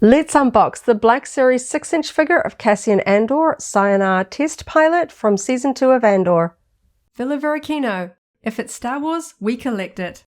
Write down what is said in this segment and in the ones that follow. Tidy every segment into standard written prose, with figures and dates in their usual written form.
Let's unbox the Black Series 6-inch figure of Cassian Andor, Sienar Test Pilot from Season 2 of Andor. Varykino. If it's Star Wars, we collect it.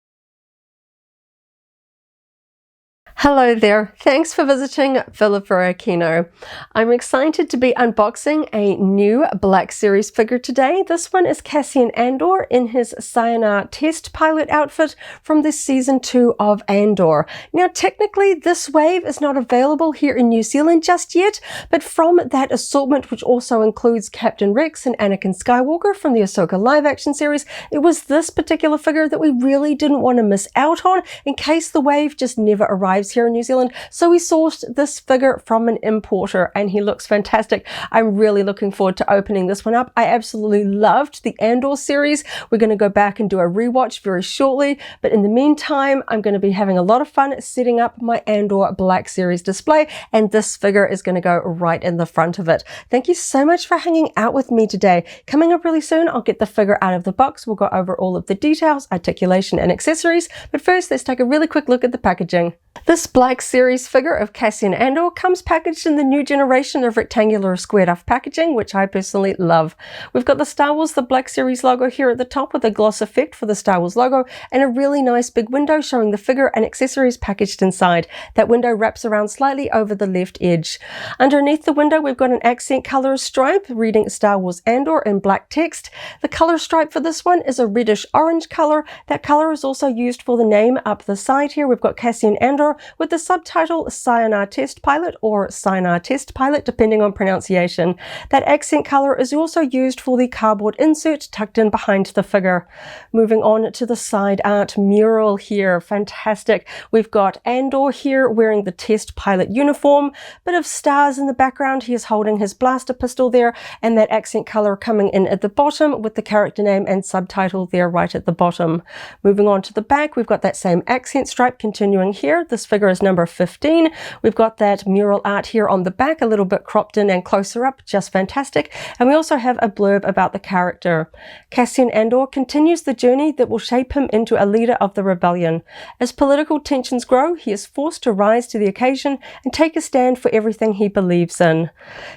Hello there, thanks for visiting Varykino. I'm excited to be unboxing a new Black Series figure today. This one is Cassian Andor in his Sienar Test Pilot outfit from the Season 2 of Andor. Now technically this wave is not available here in New Zealand just yet, but from that assortment, which also includes Captain Rex and Anakin Skywalker from the Ahsoka live action series, it was this particular figure that we really didn't want to miss out on in case the wave just never arrives here in New Zealand. So we sourced this figure from an importer and he looks fantastic. I'm really looking forward to opening this one up. I absolutely loved the Andor series. We're going to go back and do a rewatch very shortly, but in the meantime I'm going to be having a lot of fun setting up my Andor Black Series display, and this figure is going to go right in the front of it. Thank you so much for hanging out with me today. Coming up really soon, I'll get the figure out of the box. We'll go over all of the details, articulation and accessories, but first let's take a really quick look at the packaging. This Black Series figure of Cassian Andor comes packaged in the new generation of rectangular squared off packaging, which I personally love. We've got the Star Wars, the Black Series logo here at the top with a gloss effect for the Star Wars logo and a really nice big window showing the figure and accessories packaged inside. That window wraps around slightly over the left edge. Underneath the window we've got an accent color stripe reading Star Wars Andor in black text. The color stripe for this one is a reddish orange color. That color is also used for the name up the side here. We've got Cassian Andor with the subtitle Sienar Test Pilot or Sienar Test Pilot depending on pronunciation. That accent color is also used for the cardboard insert tucked in behind the figure. Moving on to the side art mural here, fantastic. We've got Andor here wearing the Test Pilot uniform, bit of stars in the background. He is holding his blaster pistol there, and that accent color coming in at the bottom with the character name and subtitle there right at the bottom. Moving on to the back, we've got that same accent stripe continuing here. This figure is number 15. We've got that mural art here on the back, a little bit cropped in and closer up, just fantastic. And we also have a blurb about the character. Cassian Andor continues the journey that will shape him into a leader of the rebellion. As political tensions grow, he is forced to rise to the occasion and take a stand for everything he believes in.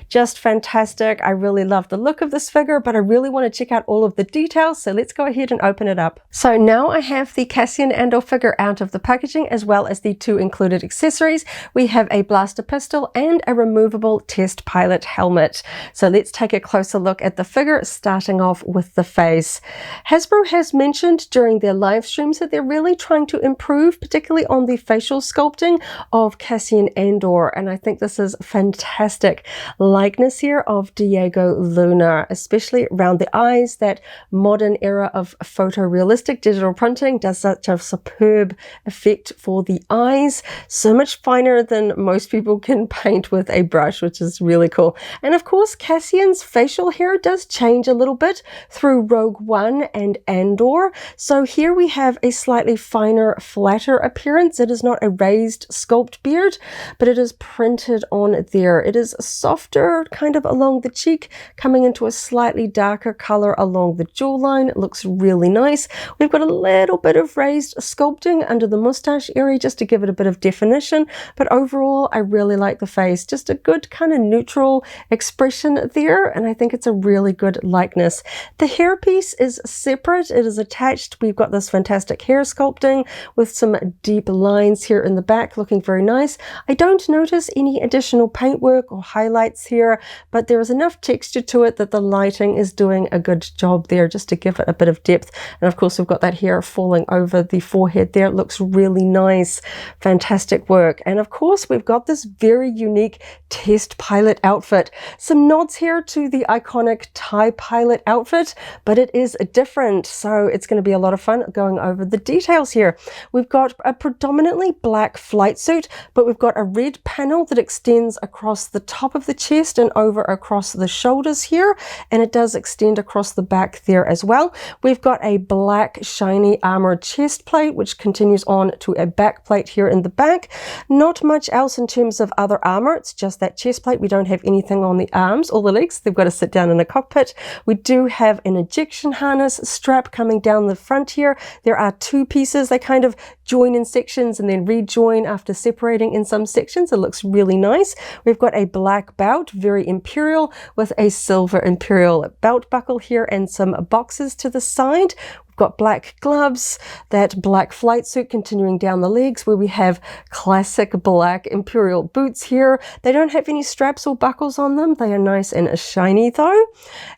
Just fantastic. I really love the look of this figure, but I really want to check out all of the details, so let's go ahead and open it up. So now I have the Cassian Andor figure out of the packaging as well as the two included accessories. We have a blaster pistol and a removable Test Pilot helmet. So let's take a closer look at the figure, starting off with the face. Hasbro has mentioned during their live streams that they're really trying to improve, particularly on the facial sculpting of Cassian Andor, and I think this is fantastic. Likeness here of Diego Luna, especially around the eyes. That modern era of photorealistic digital printing does such a superb effect for the eyes. So much finer than most people can paint with a brush, which is really cool. And of course, Cassian's facial hair does change a little bit through Rogue One and Andor. So here we have a slightly finer, flatter appearance. It is not a raised sculpt beard, but it is printed on there. It is softer, kind of along the cheek, coming into a slightly darker color along the jawline. It looks really nice. We've got a little bit of raised sculpting under the mustache area just to give it a bit of definition, but overall I really like the face. Just a good kind of neutral expression there, and I think it's a really good likeness. The hairpiece is separate. It is attached. We've got this fantastic hair sculpting with some deep lines here in the back, looking very nice. I don't notice any additional paintwork or highlights here, but there is enough texture to it that the lighting is doing a good job there just to give it a bit of depth. And of course we've got that hair falling over the forehead there. It looks really nice. Fantastic work. And of course we've got this very unique Test Pilot outfit. Some nods here to the iconic TIE Pilot outfit, but it is different, so it's going to be a lot of fun going over the details here. We've got a predominantly black flight suit, but we've got a red panel that extends across the top of the chest and over across the shoulders here, and it does extend across the back there as well. We've got a black shiny armored chest plate which continues on to a back plate here in the the back. Not much else in terms of other armor. It's just that chest plate. We don't have anything on the arms or the legs. They've got to sit down in a cockpit. We do have an ejection harness strap coming down the front here. There are two pieces. They kind of join in sections and then rejoin after separating in some sections. It looks really nice. We've got a black belt, very imperial, with a silver imperial belt buckle here and some boxes to the side. Got black gloves, that black flight suit continuing down the legs, where we have classic black imperial boots here. They don't have any straps or buckles on them. They are nice and shiny though.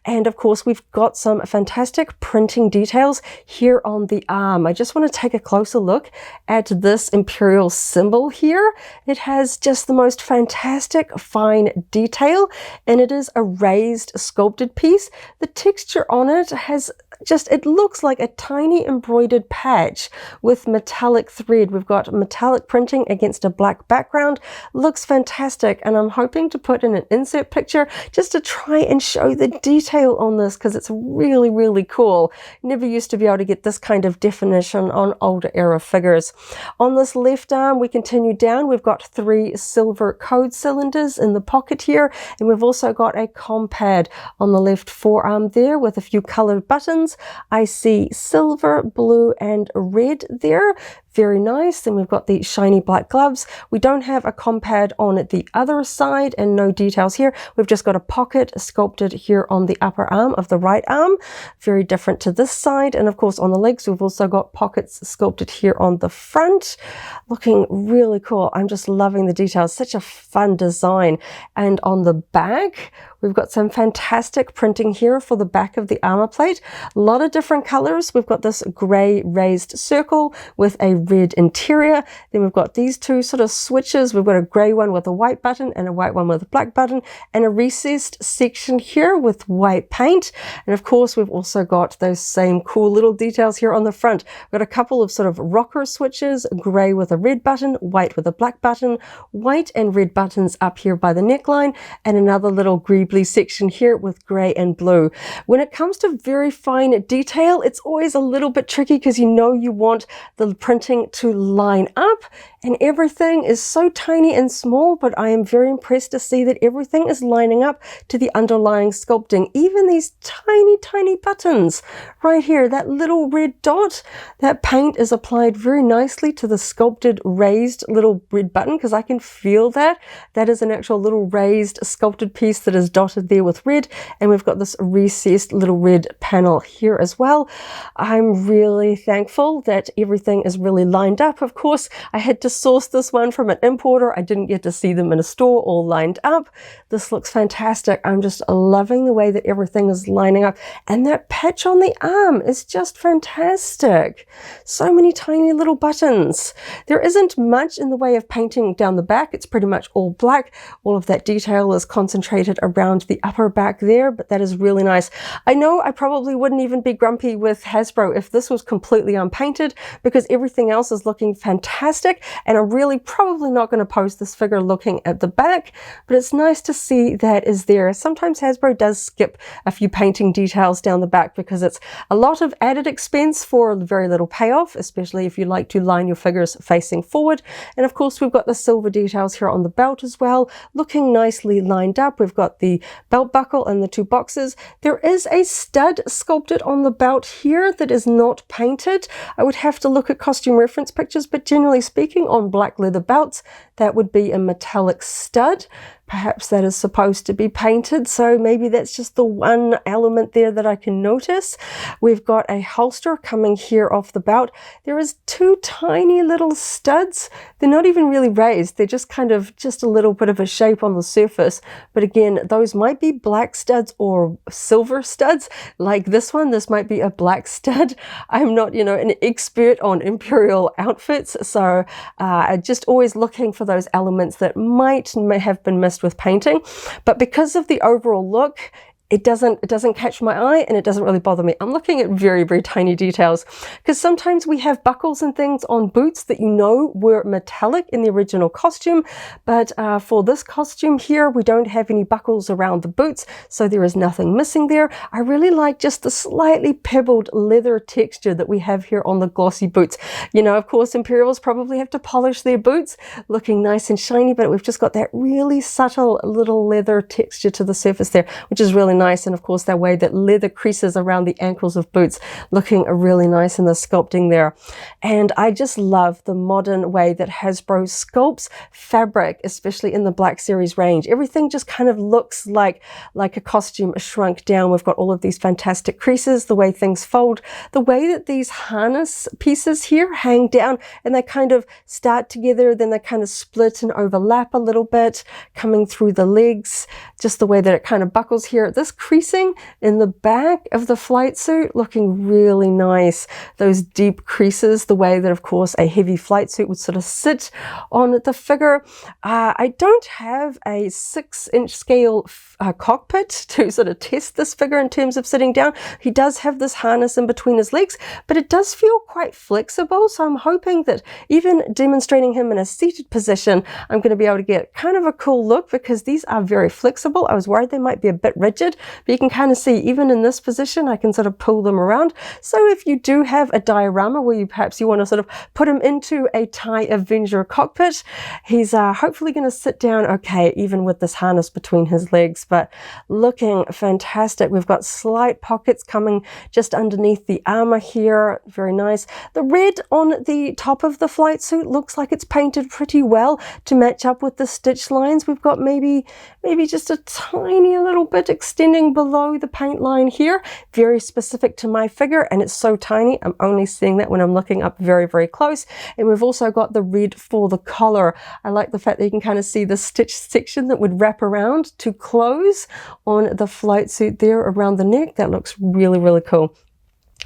And of course, we've got some fantastic printing details here on the arm. I just want to take a closer look at this imperial symbol here. It has just the most fantastic fine detail, and it is a raised sculpted piece. The texture on it has it looks like a tiny embroidered patch with metallic thread. We've got metallic printing against a black background. Looks fantastic, and I'm hoping to put in an insert picture just to try and show the detail on this, because it's really, really cool. Never used to be able to get this kind of definition on older era figures. On this left arm, we continue down. We've got 3 silver code cylinders in the pocket here, and we've also got a compad on the left forearm there with a few colored buttons. I see silver, blue, and red there. Very nice. Then we've got the shiny black gloves. We don't have a compad on the other side and no details here. We've just got a pocket sculpted here on the upper arm of the right arm. Very different to this side. And of course on the legs, we've also got pockets sculpted here on the front. Looking really cool. I'm just loving the details. Such a fun design. And on the back, we've got some fantastic printing here for the back of the armor plate. A lot of different colors. We've got this gray raised circle with a red interior. Then we've got these two sort of switches. We've got a gray one with a white button and a white one with a black button, and a recessed section here with white paint. And of course, we've also got those same cool little details here on the front. We've got a couple of sort of rocker switches, gray with a red button, white with a black button, white and red buttons up here by the neckline, and another little greebly section here with gray and blue. When it comes to very fine detail, it's always a little bit tricky because you want the printing to line up, and everything is so tiny and small, but I am very impressed to see that everything is lining up to the underlying sculpting. Even these tiny buttons right here, that little red dot, that paint is applied very nicely to the sculpted raised little red button, because I can feel that. That is an actual little raised sculpted piece that is dotted there with red, and we've got this recessed little red panel here as well. I'm really thankful that everything is really lined up. Of course, I had to source this one from an importer. I didn't get to see them in a store all lined up. This looks fantastic. I'm just loving the way that everything is lining up, and that patch on the arm is just fantastic. So many tiny little buttons. There isn't much in the way of painting down the back. It's pretty much all black. All of that detail is concentrated around the upper back there, but that is really nice. I know I probably wouldn't even be grumpy with Hasbro if this was completely unpainted, because everything else is looking fantastic, and I'm really probably not going to post this figure looking at the back, but it's nice to see that is there. Sometimes Hasbro does skip a few painting details down the back because it's a lot of added expense for very little payoff, especially if you like to line your figures facing forward. And of course, we've got the silver details here on the belt as well, looking nicely lined up. We've got the belt buckle and the 2 boxes. There is a stud sculpted on the belt here that is not painted. I would have to look at costume reference pictures, but generally speaking, on black leather belts, that would be a metallic stud. Perhaps that is supposed to be painted, so maybe that's just the one element there that I can notice. We've got a holster coming here off the belt. There is 2 tiny little studs. They're not even really raised. They're just kind of just a little bit of a shape on the surface. But again, those might be black studs or silver studs. Like this one, this might be a black stud. I'm not, an expert on imperial outfits, so just always looking for those elements that may have been missed with painting. But because of the overall look, it doesn't catch my eye and it doesn't really bother me. I'm looking at very, very tiny details because sometimes we have buckles and things on boots that you know were metallic in the original costume, but for this costume here, we don't have any buckles around the boots, so there is nothing missing there. I really like just the slightly pebbled leather texture that we have here on the glossy boots. You know, of course, Imperials probably have to polish their boots, looking nice and shiny, but we've just got that really subtle little leather texture to the surface there, which is really nice. And of course, that way that leather creases around the ankles of boots, looking really nice in the sculpting there. And I just love the modern way that Hasbro sculpts fabric, especially in the Black Series range. Everything just kind of looks like a costume shrunk down. We've got all of these fantastic creases, the way things fold, the way that these harness pieces here hang down and they kind of start together, then they kind of split and overlap a little bit, coming through the legs, just the way that it kind of buckles here. This creasing in the back of the flight suit, looking really nice. Those deep creases, the way that, of course, a heavy flight suit would sort of sit on the figure. I don't have a 6-inch scale cockpit to sort of test this figure in terms of sitting down. He does have this harness in between his legs, but it does feel quite flexible. So I'm hoping that even demonstrating him in a seated position, I'm going to be able to get kind of a cool look because these are very flexible. I was worried they might be a bit rigid, but you can kind of see even in this position, I can sort of pull them around. So if you do have a diorama where perhaps you want to sort of put him into a TIE Avenger cockpit, he's hopefully going to sit down okay, even with this harness between his legs, but looking fantastic. We've got slight pockets coming just underneath the armor here. Very nice. The red on the top of the flight suit looks like it's painted pretty well to match up with the stitch lines. We've got maybe just a tiny little bit extending below the paint line here. Very specific to my figure, and it's so tiny. I'm only seeing that when I'm looking up very, very close. And we've also got the red for the collar. I like the fact that you can kind of see the stitch section that would wrap around to close on the flight suit there around the neck. That looks really, really cool.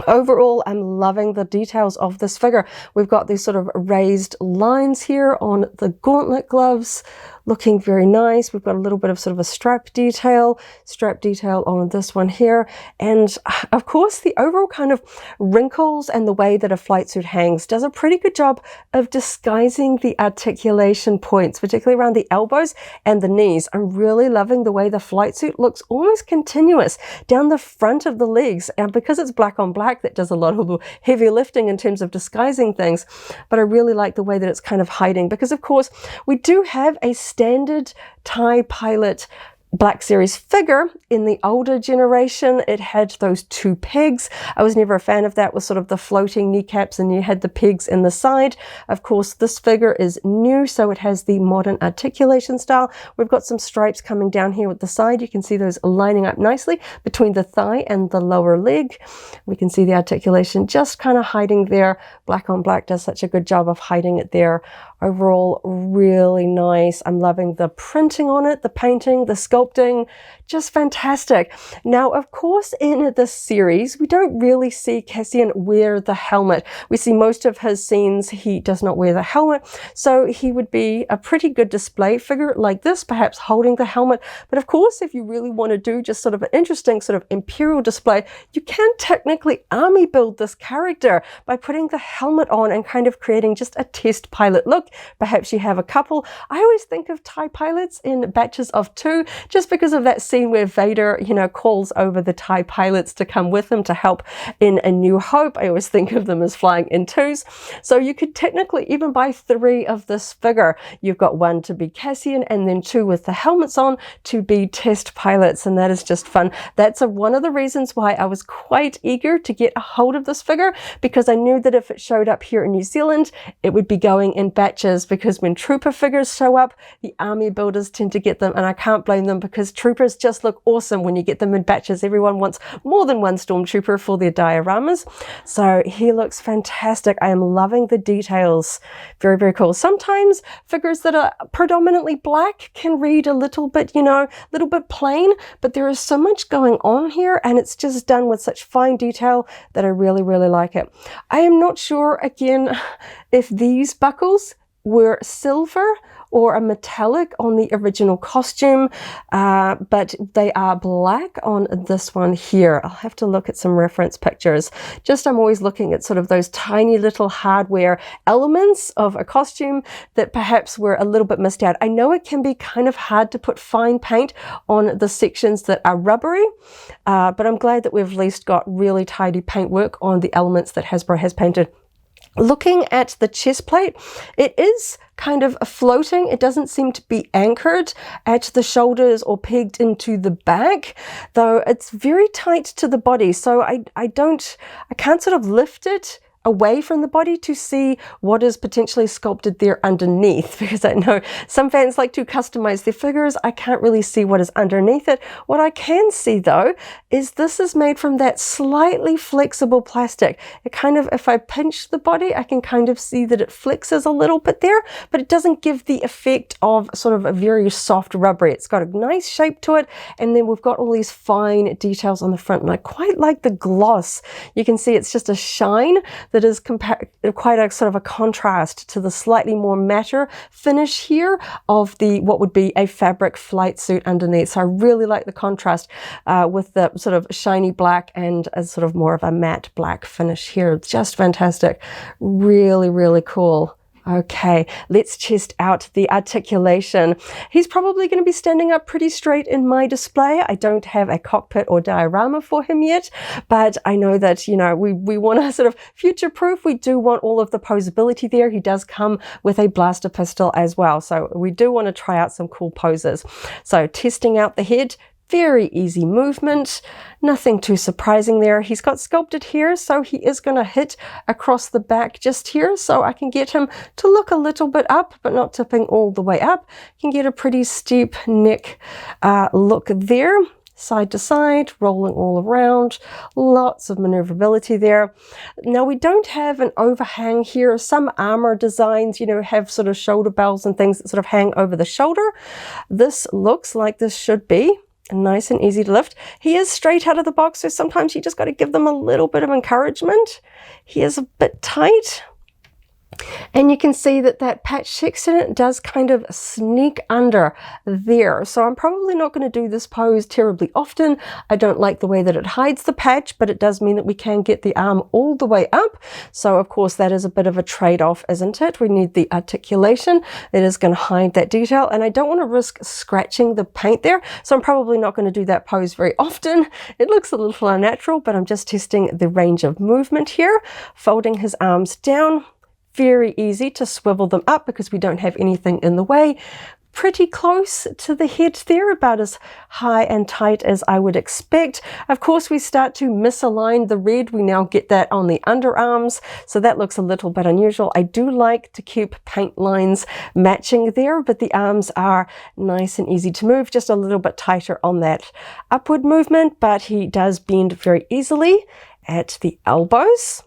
Overall, I'm loving the details of this figure. We've got these sort of raised lines here on the gauntlet gloves, looking very nice. We've got a little bit of sort of a strap detail on this one here. And of course, the overall kind of wrinkles and the way that a flight suit hangs does a pretty good job of disguising the articulation points, particularly around the elbows and the knees. I'm really loving the way the flight suit looks almost continuous down the front of the legs. And because it's black on black, that does a lot of the heavy lifting in terms of disguising things. But I really like the way that it's kind of hiding because, of course, we do have a standard TIE Pilot Black Series figure. In the older generation, it had those 2 pegs. I was never a fan of that with sort of the floating kneecaps, and you had the pegs in the side. Of course, this figure is new, so it has the modern articulation style. We've got some stripes coming down here at the side. You can see those lining up nicely between the thigh and the lower leg. We can see the articulation just kind of hiding there. Black on black does such a good job of hiding it there. Overall, really nice. I'm loving the printing on it, the painting, the sculpting, just fantastic. Now, of course, in this series, we don't really see Cassian wear the helmet. We see most of his scenes, he does not wear the helmet. So he would be a pretty good display figure like this, perhaps holding the helmet. But of course, if you really want to do just sort of an interesting sort of Imperial display, you can technically army build this character by putting the helmet on and kind of creating just a test pilot look. Perhaps you have a couple. I always think of TIE pilots in batches of 2, just because of that scene where Vader, calls over the TIE pilots to come with him to help in A New Hope. I always think of them as flying in 2s. So you could technically even buy 3 of this figure. You've got 1 to be Cassian and then 2 with the helmets on to be test pilots. And that is just fun. That's one of the reasons why I was quite eager to get a hold of this figure, because I knew that if it showed up here in New Zealand, it would be going in batches, because when trooper figures show up, the army builders tend to get them, and I can't blame them because troopers just look awesome when you get them in batches. Everyone wants more than 1 stormtrooper for their dioramas. So he looks fantastic. I am loving the details. Very, very cool. Sometimes figures that are predominantly black can read a little bit, little bit plain, but there is so much going on here, and it's just done with such fine detail that I really, really like it. I am not sure, again, if these buckles were silver or a metallic on the original costume, but they are black on this one here. I'll have to look at some reference pictures. Just I'm always looking at sort of those tiny little hardware elements of a costume that perhaps were a little bit missed out. I know it can be kind of hard to put fine paint on the sections that are rubbery, but I'm glad that we've at least got really tidy paintwork on the elements that Hasbro has painted. Looking at the chest plate, it is kind of floating. It doesn't seem to be anchored at the shoulders or pegged into the back, though it's very tight to the body. So I can't sort of lift it away from the body to see what is potentially sculpted there underneath, because I know some fans like to customize their figures. I can't really see what is underneath it. What I can see though is this is made from that slightly flexible plastic. It kind of, if I pinch the body, I can kind of see that it flexes a little bit there, but it doesn't give the effect of sort of a very soft rubbery. It's got a nice shape to it, and then we've got all these fine details on the front, and I quite like the gloss. You can see it's just a shine that is quite a sort of a contrast to the slightly more matter finish here of the what would be a fabric flight suit underneath. So I really like the contrast with the sort of shiny black and a sort of more of a matte black finish here. Just fantastic. Really, really cool. Okay, let's test out the articulation. He's probably going to be standing up pretty straight in my display. I don't have a cockpit or diorama for him yet, but I know that, you know, we want to sort of future-proof. We do want all of the posability there. He does come with a blaster pistol as well, so we do want to try out some cool poses. So testing out the head. Very easy movement, nothing too surprising there. He's got sculpted here, so he is going to hit across the back just here, so I can get him to look a little bit up, but not tipping all the way up. You can get a pretty steep neck look there, side to side, rolling all around, lots of maneuverability there. Now we don't have an overhang here. Some armor designs, you know, have sort of shoulder bells and things that sort of hang over the shoulder. This looks like this should be nice and easy to lift. He is straight out of the box, so sometimes you just got to give them a little bit of encouragement. He is a bit tight. And you can see that that patch text in it does kind of sneak under there. So I'm probably not going to do this pose terribly often. I don't like the way that it hides the patch, but it does mean that we can get the arm all the way up. So of course that is a bit of a trade-off, isn't it? We need the articulation. It is going to hide that detail, and I don't want to risk scratching the paint there. So I'm probably not going to do that pose very often. It looks a little unnatural, but I'm just testing the range of movement here. Folding his arms down. Very easy to swivel them up because we don't have anything in the way. Pretty close to the head there, about as high and tight as I would expect. Of course, we start to misalign the red. We now get that on the underarms, so that looks a little bit unusual. I do like to keep paint lines matching there, but the arms are nice and easy to move, just a little bit tighter on that upward movement, but he does bend very easily at the elbows.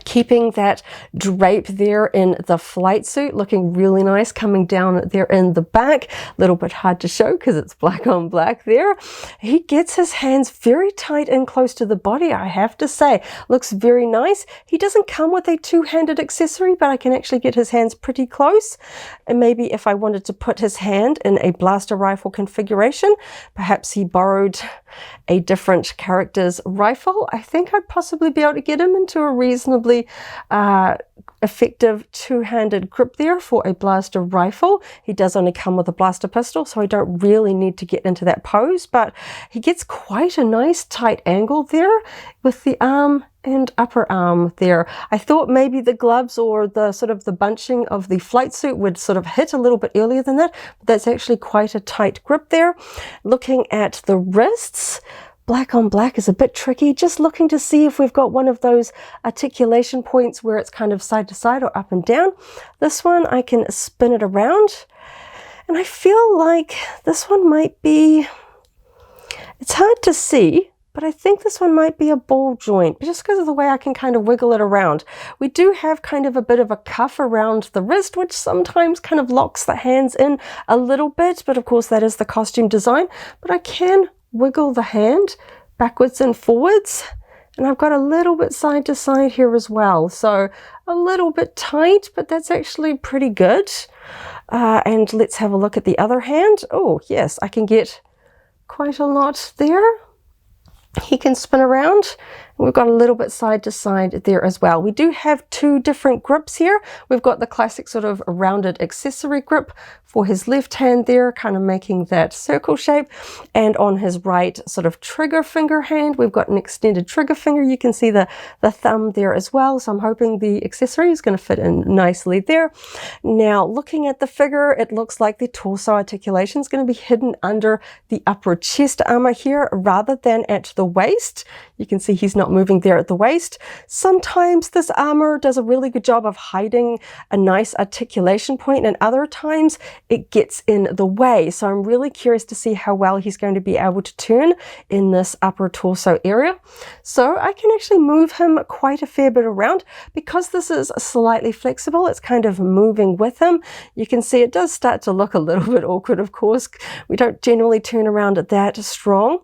Keeping that drape there in the flight suit, looking really nice, coming down there in the back. A little bit hard to show because it's black on black there. He gets his hands very tight and close to the body, I have to say. Looks very nice. He doesn't come with a two-handed accessory, but I can actually get his hands pretty close. And maybe if I wanted to put his hand in a blaster rifle configuration, perhaps he borrowed a different character's rifle, I think I'd possibly be able to get him into a reasonably effective two-handed grip there for a blaster rifle. He does only come with a blaster pistol, so I don't really need to get into that pose, but he gets quite a nice tight angle there with the arm and upper arm there. I thought maybe the gloves or the sort of the bunching of the flight suit would sort of hit a little bit earlier than that, but that's actually quite a tight grip there. Looking at the wrists, black on black is a bit tricky. Just looking to see if we've got one of those articulation points where it's kind of side to side or up and down. This one, I can spin it around, and I feel like this one might be, it's hard to see, but I think this one might be a ball joint, just because of the way I can kind of wiggle it around. We do have kind of a bit of a cuff around the wrist, which sometimes kind of locks the hands in a little bit, but of course that is the costume design. But I can wiggle the hand backwards and forwards, and I've got a little bit side to side here as well. So a little bit tight, but that's actually pretty good. And let's have a look at the other hand. Oh, yes, I can get quite a lot there. He can spin around. We've got a little bit side to side there as well. We do have two different grips here. We've got the classic sort of rounded accessory grip for his left hand there, kind of making that circle shape. And on his right sort of trigger finger hand, we've got an extended trigger finger. You can see the thumb there as well. So I'm hoping the accessory is going to fit in nicely there. Now, looking at the figure, it looks like the torso articulation is going to be hidden under the upper chest armor here rather than at the waist. You can see he's not moving there at the waist. Sometimes this armor does a really good job of hiding a nice articulation point, and other times it gets in the way. So I'm really curious to see how well he's going to be able to turn in this upper torso area. So I can actually move him quite a fair bit around. Because this is slightly flexible, it's kind of moving with him. You can see it does start to look a little bit awkward, of course. We don't generally turn around that strong.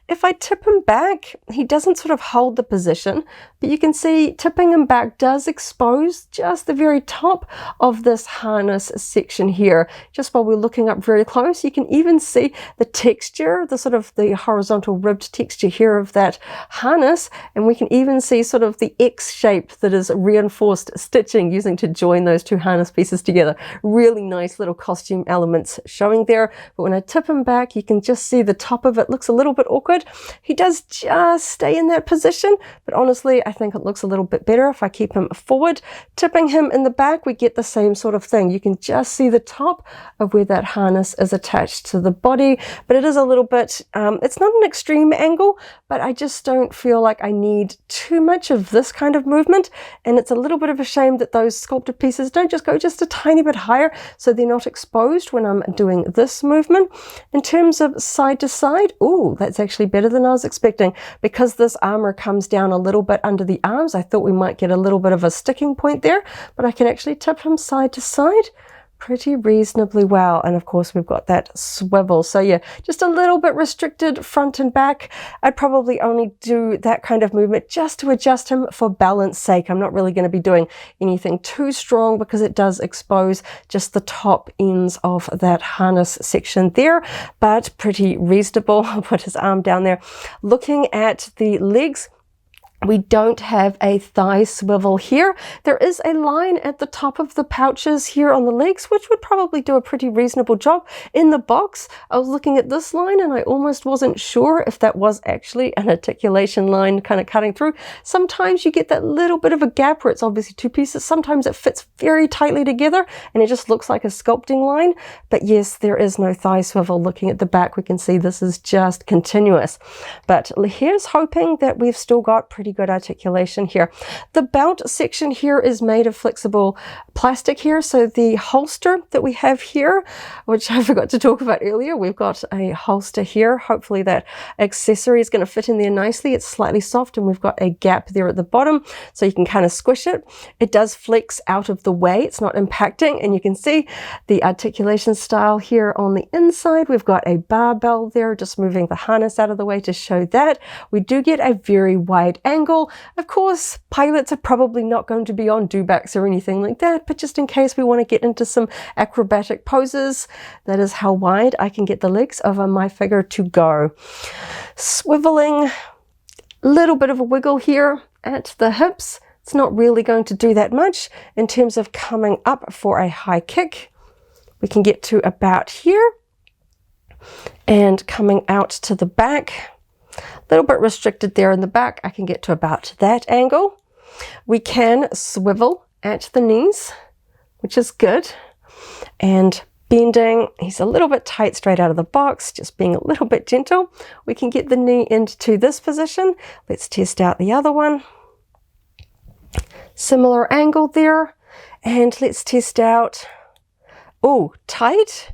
If I tip him back, he doesn't sort of hold the position, but you can see tipping him back does expose just the very top of this harness section here. Just while we're looking up very close, you can even see the texture, the sort of the horizontal ribbed texture here of that harness, and we can even see sort of the X shape that is reinforced stitching using to join those two harness pieces together. Really nice little costume elements showing there, but when I tip him back, you can just see the top of it looks a little bit awkward. He does just stay in that position, but honestly, I think it looks a little bit better if I keep him forward. Tipping him in the back, we get the same sort of thing. You can just see the top of where that harness is attached to the body, but it is a little bit, it's not an extreme angle, but I just don't feel like I need too much of this kind of movement, and it's a little bit of a shame that those sculpted pieces don't just go just a tiny bit higher so they're not exposed when I'm doing this movement. In terms of side to side, ooh, that's actually better than I was expecting. Because this armor comes down a little bit under the arms, I thought we might get a little bit of a sticking point there, but I can actually tip him side to side pretty reasonably well. And of course we've got that swivel, so yeah, just a little bit restricted front and back. I'd probably only do that kind of movement just to adjust him for balance sake. I'm not really going to be doing anything too strong because it does expose just the top ends of that harness section there, but pretty reasonable. I'll put his arm down there. Looking at the legs, we don't have a thigh swivel here. There is a line at the top of the pouches here on the legs, which would probably do a pretty reasonable job. In the box, I was looking at this line and I almost wasn't sure if that was actually an articulation line kind of cutting through. Sometimes you get that little bit of a gap where it's obviously two pieces. Sometimes it fits very tightly together and it just looks like a sculpting line. But yes, there is no thigh swivel. Looking at the back, we can see this is just continuous. But here's hoping that we've still got pretty good articulation here. The belt section here is made of flexible plastic here, so the holster that we have here, which I forgot to talk about earlier, we've got a holster here. Hopefully that accessory is going to fit in there nicely. It's slightly soft and we've got a gap there at the bottom so you can kind of squish it. It does flex out of the way, it's not impacting, and you can see the articulation style here on the inside. We've got a barbell there, just moving the harness out of the way to show that. We do get a very wide angle. Of course, pilots are probably not going to be on dewbacks or anything like that, but just in case we want to get into some acrobatic poses, that is how wide I can get the legs of my figure to go. Swiveling, a little bit of a wiggle here at the hips. It's not really going to do that much. In terms of coming up for a high kick, we can get to about here, and coming out to the back, a little bit restricted there in the back. I can get to about that angle. We can swivel at the knees, which is good. And bending, he's a little bit tight straight out of the box, just being a little bit gentle. We can get the knee into this position. Let's test out the other one. Similar angle there. And let's test out, oh, tight,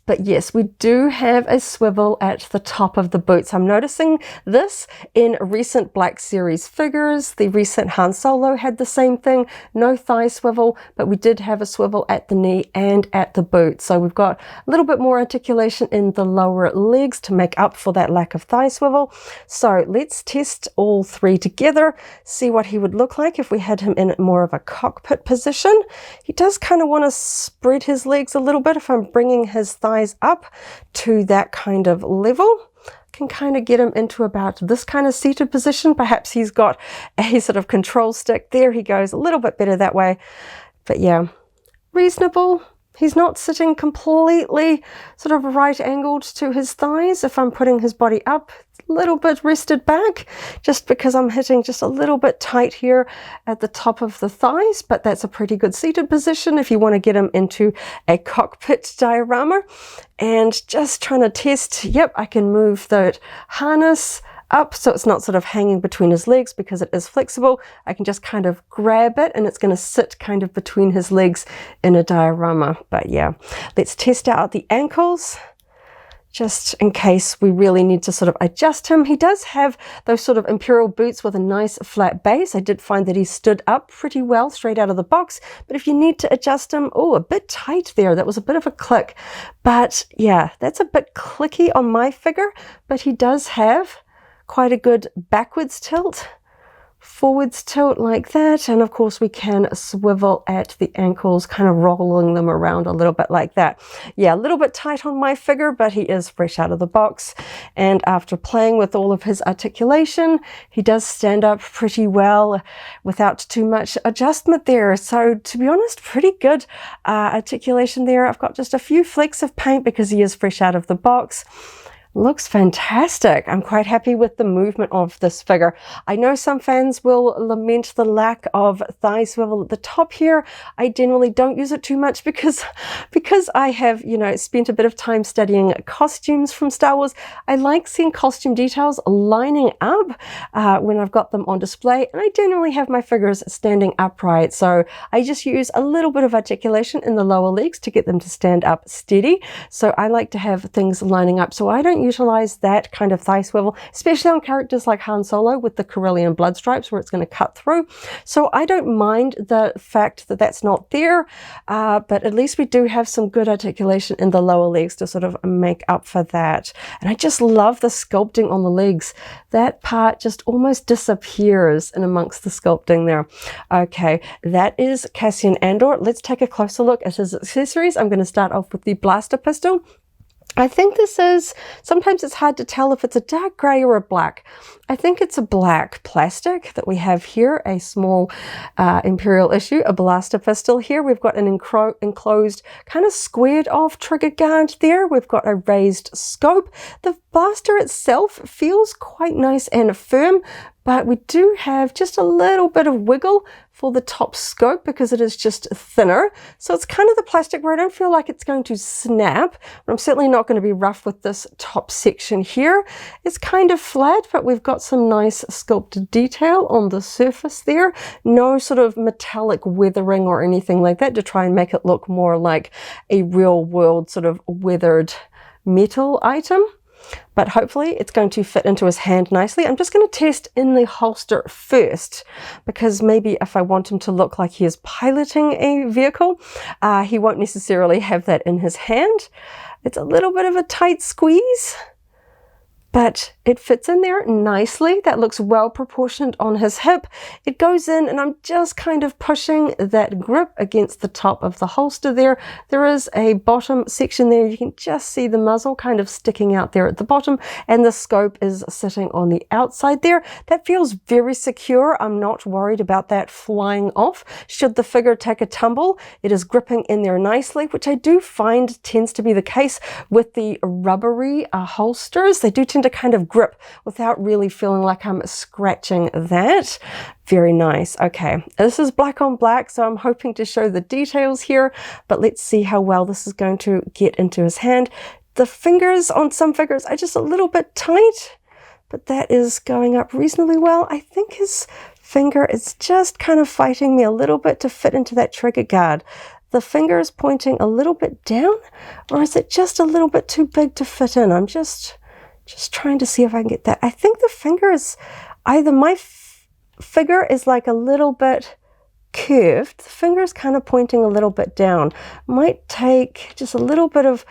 But yes, we do have a swivel at the top of the boots. I'm noticing this in recent Black Series figures. The recent Han Solo had the same thing, no thigh swivel, but we did have a swivel at the knee and at the boot. So we've got a little bit more articulation in the lower legs to make up for that lack of thigh swivel. So let's test all three together, see what he would look like if we had him in more of a cockpit position. He does kind of want to spread his legs a little bit. If I'm bringing his thighs up to that kind of level, can kind of get him into about this kind of seated position. Perhaps he's got a sort of control stick. There he goes, a little bit better that way. But yeah, reasonable. He's not sitting completely sort of right angled to his thighs. If I'm putting his body up, a little bit rested back, just because I'm hitting just a little bit tight here at the top of the thighs, but that's a pretty good seated position if you want to get him into a cockpit diorama. And just trying to test, yep, I can move that harness up so it's not sort of hanging between his legs because it is flexible. I can just kind of grab it and it's going to sit kind of between his legs in a diorama. But yeah, let's test out the ankles just in case we really need to sort of adjust him. He does have those sort of Imperial boots with a nice flat base. I did find that he stood up pretty well straight out of the box, but if you need to adjust him, oh, a bit tight there. That was a bit of a click, but yeah, that's a bit clicky on my figure, but he does have quite a good backwards tilt, forwards tilt like that, and of course we can swivel at the ankles, kind of rolling them around a little bit like that. Yeah, a little bit tight on my figure, but he is fresh out of the box, and after playing with all of his articulation, he does stand up pretty well without too much adjustment there. So to be honest, pretty good articulation there. I've got just a few flecks of paint because he is fresh out of the box. Looks fantastic. I'm quite happy with the movement of this figure. I know some fans will lament the lack of thigh swivel at the top here. I generally don't use it too much because I have, you know, spent a bit of time studying costumes from Star Wars. I like seeing costume details lining up when I've got them on display, and I generally have my figures standing upright. So I just use a little bit of articulation in the lower legs to get them to stand up steady. So I like to have things lining up. So I don't utilize that kind of thigh swivel, especially on characters like Han Solo with the Corellian blood stripes where it's going to cut through. So I don't mind the fact that that's not there, but at least we do have some good articulation in the lower legs to sort of make up for that. And I just love the sculpting on the legs. That part just almost disappears in amongst the sculpting there. Okay, that is Cassian Andor. Let's take a closer look at his accessories. I'm going to start off with the blaster pistol. I think this is, sometimes it's hard to tell if it's a dark grey or a black. I think it's a black plastic that we have here, a small Imperial issue, a blaster pistol here. We've got an enclosed, kind of squared off trigger guard there. We've got a raised scope. The blaster itself feels quite nice and firm, but we do have just a little bit of wiggle for the top scope because it is just thinner. So it's kind of the plastic where I don't feel like it's going to snap, but I'm certainly not going to be rough with this top section here. It's kind of flat, but we've got some nice sculpted detail on the surface there. No sort of metallic weathering or anything like that to try and make it look more like a real world sort of weathered metal item. But hopefully it's going to fit into his hand nicely. I'm just going to test in the holster first, because maybe if I want him to look like he is piloting a vehicle, he won't necessarily have that in his hand. It's a little bit of a tight squeeze, but it fits in there nicely. That looks well proportioned on his hip. It goes in, and I'm just kind of pushing that grip against the top of the holster there. There is a bottom section there. You can just see the muzzle kind of sticking out there at the bottom, and the scope is sitting on the outside there. That feels very secure. I'm not worried about that flying off. Should the figure take a tumble, it is gripping in there nicely, which I do find tends to be the case with the rubbery holsters. They do tend to kind of grip without really feeling like I'm scratching that. Very nice. Okay, this is black on black, so I'm hoping to show the details here, but let's see how well this is going to get into his hand. The fingers on some figures are just a little bit tight, but that is going up reasonably well. I think his finger is just kind of fighting me a little bit to fit into that trigger guard. the finger is pointing a little bit down, or is it just a little bit too big to fit in? I'm just trying to see if I can get that. I think the finger is either my figure is like a little bit curved. The finger is kind of pointing a little bit down. Might take just a little bit of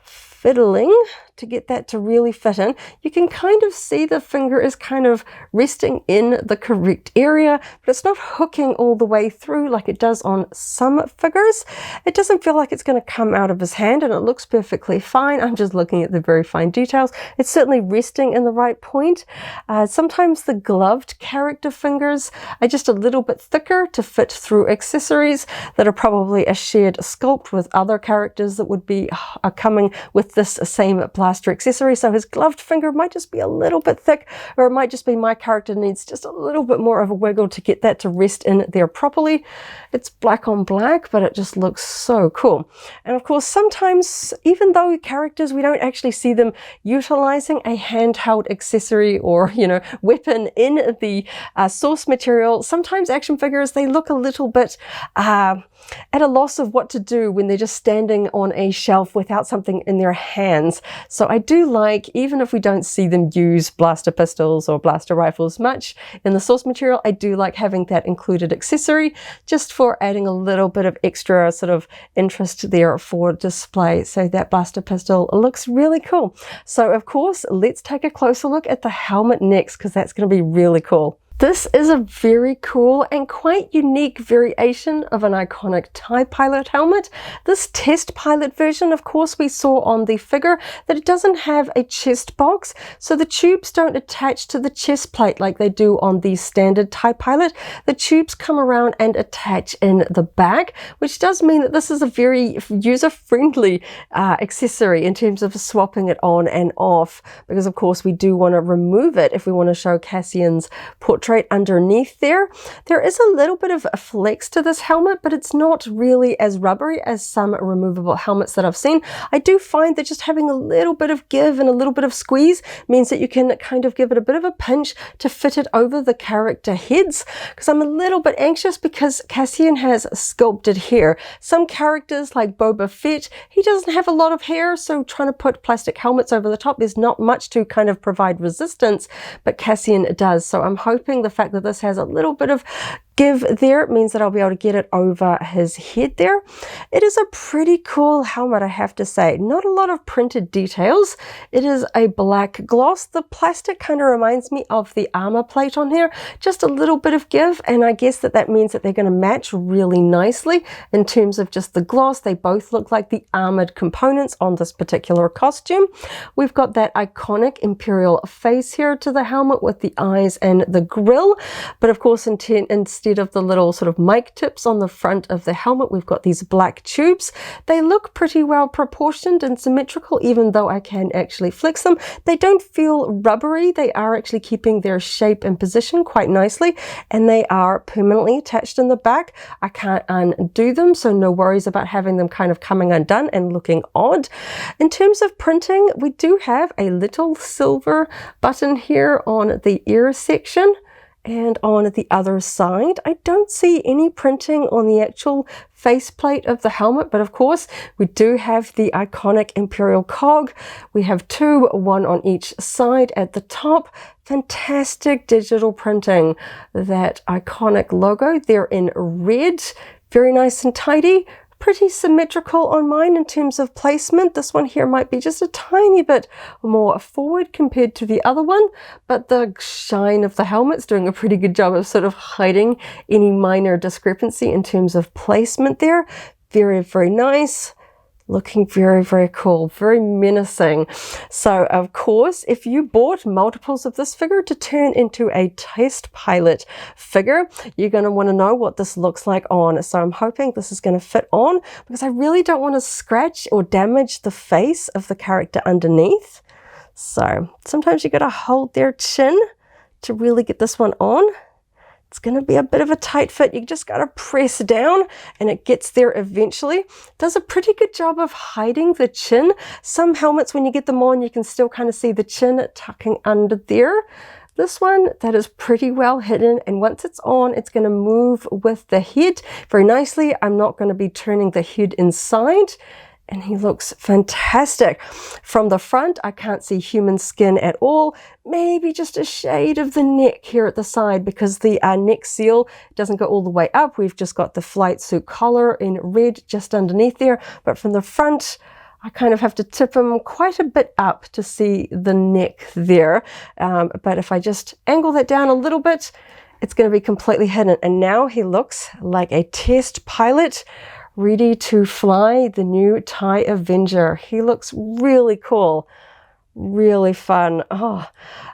fiddling to get that to really fit in. You can kind of see the finger is kind of resting in the correct area, but it's not hooking all the way through like it does on some figures. It doesn't feel like it's going to come out of his hand, and it looks perfectly fine. I'm just looking at the very fine details. It's certainly resting in the right point. Sometimes the gloved character fingers are just a little bit thicker to fit through accessories that are probably a shared sculpt with other characters that would be coming with this same blaster accessory. So his gloved finger might just be a little bit thick, or it might just be my character needs just a little bit more of a wiggle to get that to rest in there properly. It's black on black, but it just looks so cool. And of course, sometimes, even though characters, we don't actually see them utilizing a handheld accessory or, you know, weapon in the source material, sometimes action figures, they look a little bit at a loss of what to do when they're just standing on a shelf without something in their hands. So I do like, even if we don't see them use blaster pistols or blaster rifles much in the source material, I do like having that included accessory just for adding a little bit of extra sort of interest there for display. So that blaster pistol looks really cool. So of course, let's take a closer look at the helmet next, because that's going to be really cool. This is a very cool and quite unique variation of an iconic TIE Pilot helmet. This test pilot version, of course, we saw on the figure that it doesn't have a chest box, so the tubes don't attach to the chest plate like they do on the standard TIE Pilot. The tubes come around and attach in the back, which does mean that this is a very user-friendly accessory in terms of swapping it on and off, because of course we do want to remove it if we want to show Cassian's portrait underneath there. There is a little bit of a flex to this helmet, but it's not really as rubbery as some removable helmets that I've seen. I do find that just having a little bit of give and a little bit of squeeze means that you can kind of give it a bit of a pinch to fit it over the character heads, because I'm a little bit anxious because Cassian has sculpted hair. Some characters like Boba Fett, he doesn't have a lot of hair, so trying to put plastic helmets over the top, there's not much to kind of provide resistance, but Cassian does. So I'm hoping the fact that this has a little bit of give there means that I'll be able to get it over his head there. It is a pretty cool helmet, I have to say. Not a lot of printed details. It is a black gloss. The plastic kind of reminds me of the armor plate on here. Just a little bit of give, and I guess that means that they're going to match really nicely in terms of just the gloss. They both look like the armored components on this particular costume. We've got that iconic Imperial face here to the helmet with the eyes and the grill, but of course instead of the little sort of mic tips on the front of the helmet, we've got these black tubes. They look pretty well proportioned and symmetrical, even though I can actually flex them. They don't feel rubbery. They are actually keeping their shape and position quite nicely, and they are permanently attached in the back. I can't undo them, so no worries about having them kind of coming undone and looking odd. In terms of printing, we do have a little silver button here on the ear section. And on the other side, I don't see any printing on the actual faceplate of the helmet, but of course we do have the iconic Imperial cog. We have two, one on each side at the top. Fantastic digital printing. That iconic logo there in red, very nice and tidy. Pretty symmetrical on mine in terms of placement. This one here might be just a tiny bit more forward compared to the other one, but the shine of the helmet's doing a pretty good job of sort of hiding any minor discrepancy in terms of placement there. Very, very nice. Looking very, very cool, very menacing. So of course, if you bought multiples of this figure to turn into a test pilot figure, you're going to want to know what this looks like on. So I'm hoping this is going to fit on, because I really don't want to scratch or damage the face of the character underneath. So sometimes you got to hold their chin to really get this one on. It's going to be a bit of a tight fit. You just got to press down and it gets there eventually. It does a pretty good job of hiding the chin. Some helmets, when you get them on, you can still kind of see the chin tucking under there. This one, that is pretty well hidden, and once it's on, it's going to move with the head very nicely. I'm not going to be turning the head inside. And he looks fantastic. From the front, I can't see human skin at all. Maybe just a shade of the neck here at the side, because the neck seal doesn't go all the way up. We've just got the flight suit collar in red just underneath there. But from the front, I kind of have to tip him quite a bit up to see the neck there. But if I just angle that down a little bit, it's going to be completely hidden. And now he looks like a test pilot, ready to fly the new TIE Avenger. He looks really cool. Really fun. Oh,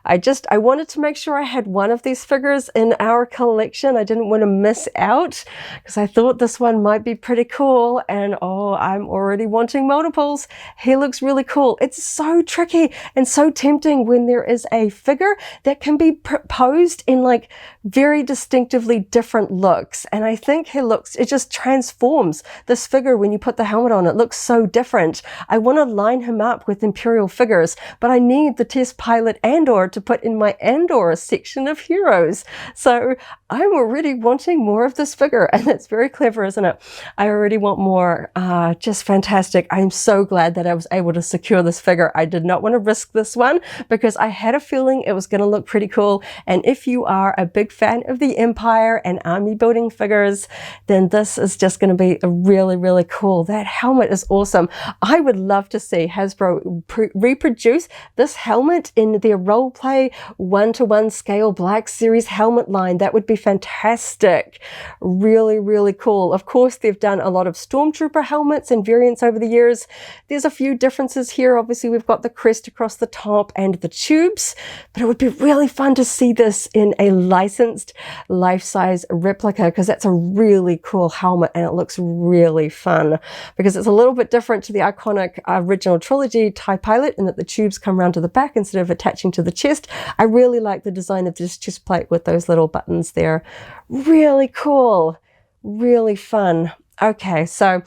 I wanted to make sure I had one of these figures in our collection. I didn't want to miss out because I thought this one might be pretty cool, and oh, I'm already wanting multiples. He looks really cool. It's so tricky and so tempting when there is a figure that can be posed in like very distinctively different looks, and I think it just transforms this figure when you put the helmet on. It looks so different. I want to line him up with Imperial figures, but I need the test pilot Andor to put in my Andor section of heroes. So I'm already wanting more of this figure, and that's very clever, isn't it? I already want more. Just fantastic. I'm so glad that I was able to secure this figure. I did not want to risk this one because I had a feeling it was going to look pretty cool. And if you are a big fan of the Empire and army building figures, then this is just going to be really, really cool. That helmet is awesome. I would love to see Hasbro reproduce this helmet in their role play 1-to-1 scale Black Series helmet line. That would be fantastic. Really, really cool. Of course, they've done a lot of Stormtrooper helmets and variants over the years. There's a few differences here. Obviously, we've got the crest across the top and the tubes, but it would be really fun to see this in a licensed life-size replica, because that's a really cool helmet and it looks really fun because it's a little bit different to the iconic original trilogy TIE Pilot in that the tubes come around to the back instead of attaching to the chest. I really like the design of this chest plate with those little buttons there. Really cool. Really fun. Okay, so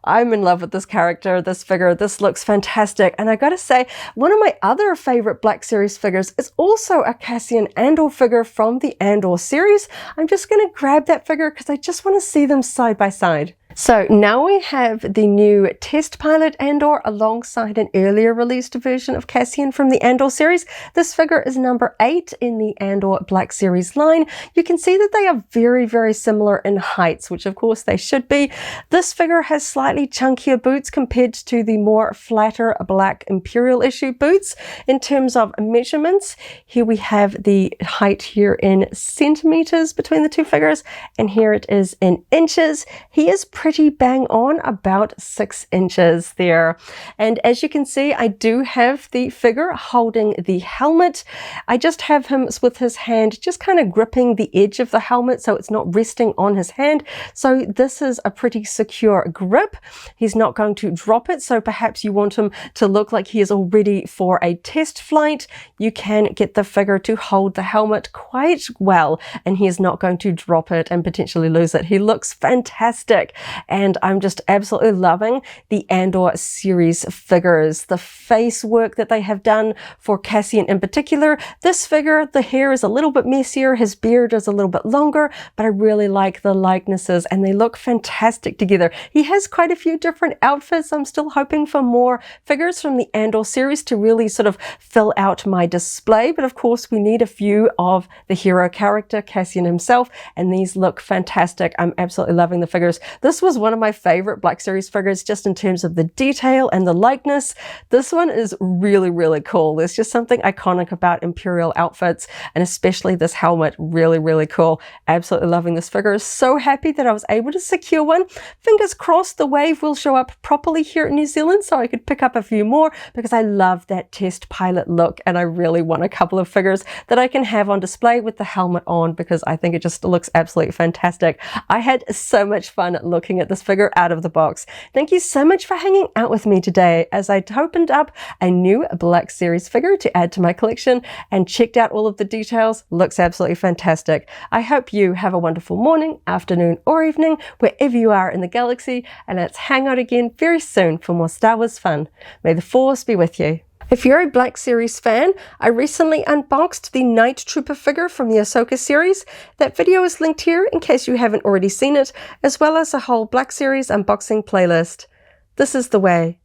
I'm in love with this character, this figure. This looks fantastic. And I gotta say, one of my other favorite Black Series figures is also a Cassian Andor figure from the Andor series. I'm just gonna grab that figure because I just want to see them side by side. So now we have the new Test Pilot Andor alongside an earlier released version of Cassian from the Andor series. This figure is number 8 in the Andor Black Series line. You can see that they are very, very similar in heights, which of course they should be. This figure has slightly chunkier boots compared to the more flatter black Imperial issue boots. In terms of measurements, here we have the height here in centimeters between the two figures, and here it is in inches. He is pretty bang on, about 6 inches there. And as you can see, I do have the figure holding the helmet. I just have him with his hand just kind of gripping the edge of the helmet so it's not resting on his hand. So this is a pretty secure grip. He's not going to drop it. So perhaps you want him to look like he is all ready for a test flight. You can get the figure to hold the helmet quite well, and he is not going to drop it and potentially lose it. He looks fantastic. And I'm just absolutely loving the Andor series figures. The face work that they have done for Cassian in particular. This figure, the hair is a little bit messier, his beard is a little bit longer, but I really like the likenesses and they look fantastic together. He has quite a few different outfits. I'm still hoping for more figures from the Andor series to really sort of fill out my display, but of course we need a few of the hero character, Cassian himself, and these look fantastic. I'm absolutely loving the figures. This was one of my favorite Black Series figures just in terms of the detail and the likeness. This one is really, really cool. There's just something iconic about Imperial outfits, and especially this helmet. Really, really cool. Absolutely loving this figure. So happy that I was able to secure one. Fingers crossed the wave will show up properly here in New Zealand so I could pick up a few more, because I love that test pilot look and I really want a couple of figures that I can have on display with the helmet on, because I think it just looks absolutely fantastic. I had so much fun looking at this figure out of the box. Thank you so much for hanging out with me today as I opened up a new Black Series figure to add to my collection and checked out all of the details. Looks absolutely fantastic. I hope you have a wonderful morning, afternoon, or evening wherever you are in the galaxy, and let's hang out again very soon for more Star Wars fun. May the Force be with you. If you're a Black Series fan, I recently unboxed the Night Trooper figure from the Ahsoka series. That video is linked here in case you haven't already seen it, as well as a whole Black Series unboxing playlist. This is the way.